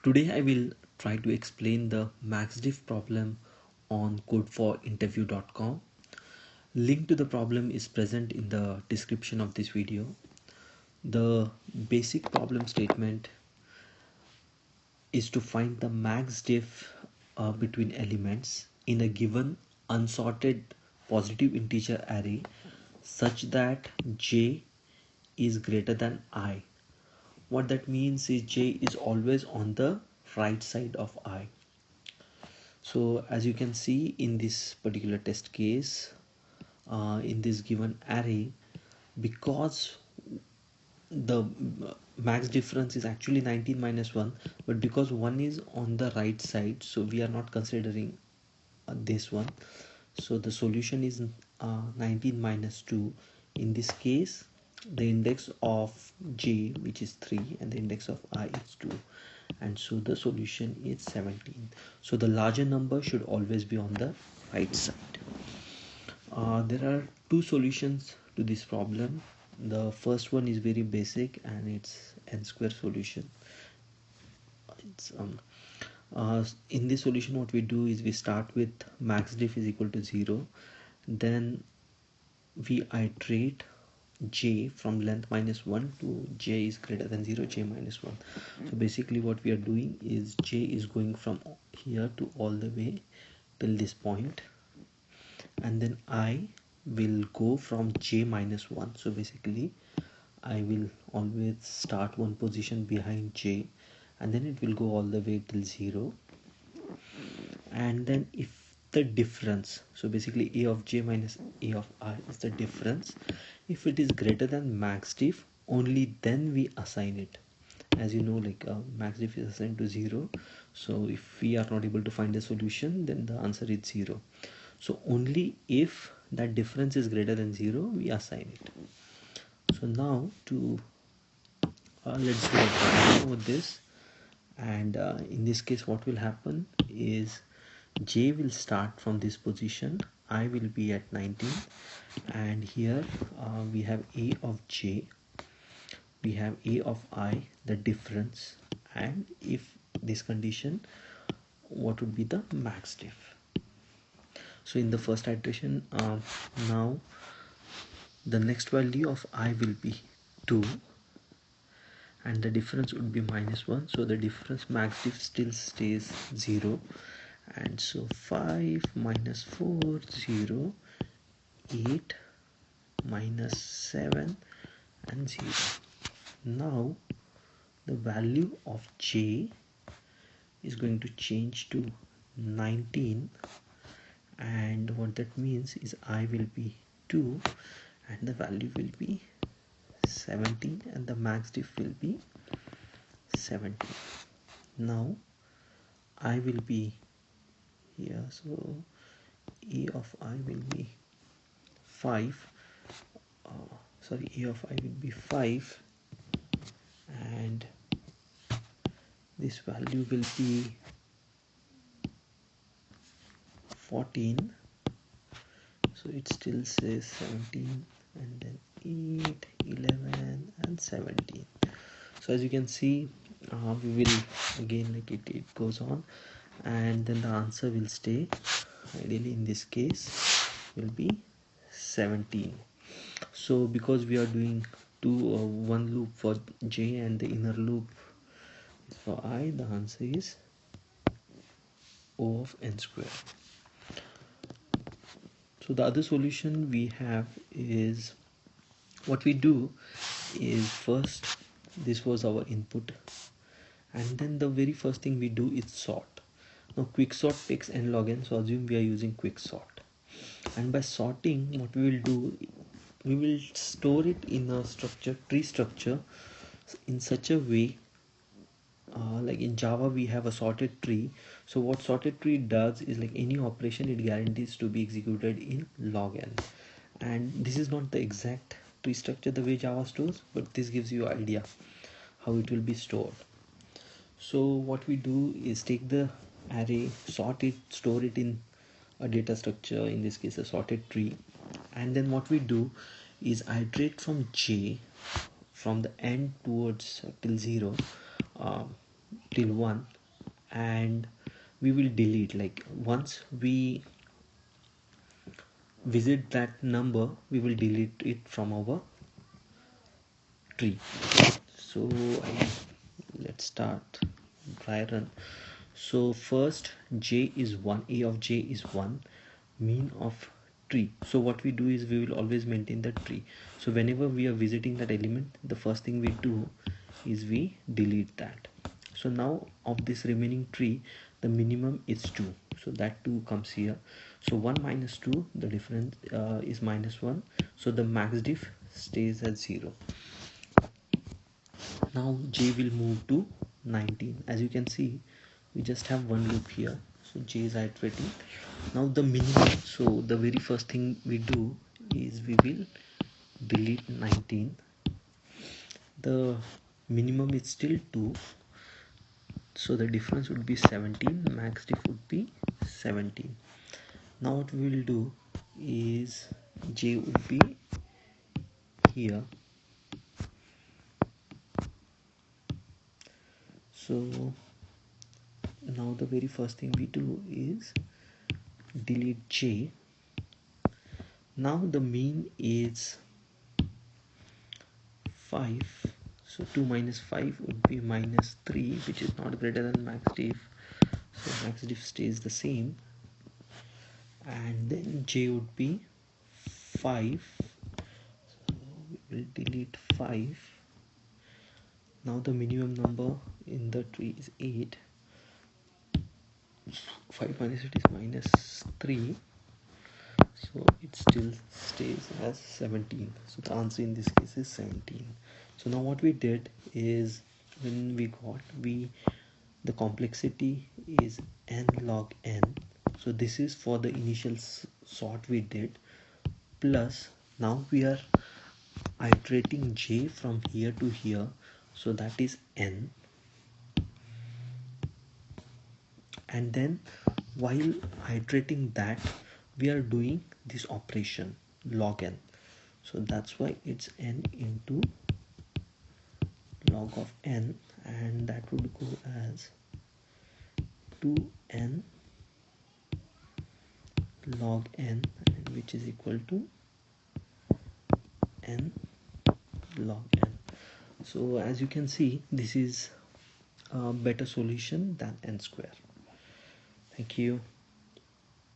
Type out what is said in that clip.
Today I will try to explain the MaxDiff problem on codeforinterview.com. Link to the problem is present in the description of this video. The basic problem statement is to find the MaxDiff between elements in a given unsorted positive integer array such that j is greater than I. What that means is j is always on the right side of I. So as you can see in this particular test case, in this given array, because the max difference is actually 19 minus 1, but because 1 is on the right side, so we are not considering this one. So the solution is 19 minus 2. In this case, the index of j, which is 3, and the index of I is 2, and so the solution is 17. So the larger number should always be on the right side. There are two solutions to this problem. The first one is very basic and it's n square solution. In this solution, what we do is we start with MaxDiff is equal to 0, then we iterate j from length minus 1 to j is greater than 0, j minus 1. So basically what we are doing is j is going from here to all the way till this point, and then I will go from j minus 1. So basically I will always start one position behind j, and then it will go all the way till 0. And then if the difference, so basically a of j minus a of I is the difference, if it is greater than MaxDiff, only then we assign it. As you know, like MaxDiff is assigned to 0, so if we are not able to find a solution, then the answer is 0. So only if that difference is greater than 0, we assign it. So now to let's do a trial with this, and in this case what will happen is j will start from this position, I will be at 19, and here we have a of j, we have a of I, the difference, and if this condition, what would be the MaxDiff. So in the first iteration, now the next value of I will be 2 and the difference would be minus 1, so the difference MaxDiff still stays 0, and so 5 minus 4, 0, 8 minus 7 and 0. Now the value of j is going to change to 19, and what that means is I will be 2 and the value will be 17 and the MaxDiff will be 17. Now I will be here, so a of I will be 5, a of I will be 5, and this value will be 14, so it still says 17, and then 8, 11 and 17. So as you can see, we will again, like it goes on, and then the answer will stay ideally in this case will be 17. So because we are doing one loop for j and the inner loop for I, the answer is O of n square. So the other solution we have is, what we do is, first this was our input, and then the very first thing we do is sort. Now quicksort takes n log n, so assume we are using quicksort, and by sorting what we will do, we will store it in a structure, tree structure, in such a way, like in Java we have a sorted tree. So what sorted tree does is, like any operation, it guarantees to be executed in log n, and this is not the exact tree structure the way Java stores, but this gives you an idea how it will be stored. So what we do is take the array, sort it, store it in a data structure, in this case a sorted tree, and then what we do is iterate from j from the end towards till 0 till 1, and we will delete, like once we visit that number we will delete it from our tree. So let's start dry run. So first j is 1, a of j is 1, mean of tree. So what we do is we will always maintain the tree. So whenever we are visiting that element, the first thing we do is we delete that. So now of this remaining tree, the minimum is 2, so that 2 comes here. So 1 minus 2, the difference is minus 1, so the max diff stays at 0. Now j will move to 19. As you can see, we just have one loop here, so j is iterating. Now the minimum, so the very first thing we do is we will delete 19. The minimum is still 2, so the difference would be 17, max diff would be 17. Now what we will do is j would be here. So now the very first thing we do is delete j. Now the mean is 5, so 2 minus 5 would be minus 3, which is not greater than max diff, so max diff stays the same, and then j would be 5, so we will delete 5. Now the minimum number in the tree is 8. 5 minus it is minus 3, so it still stays as 17. So the answer in this case is 17. So now what we did is, when we got the complexity is n log n, so this is for the initial sort we did, plus now we are iterating j from here to here, so that is n, and then while iterating that we are doing this operation log n, so that's why it's n into log of n, and that would go as 2n log n, which is equal to n log n. So as you can see, this is a better solution than n square. Thank you.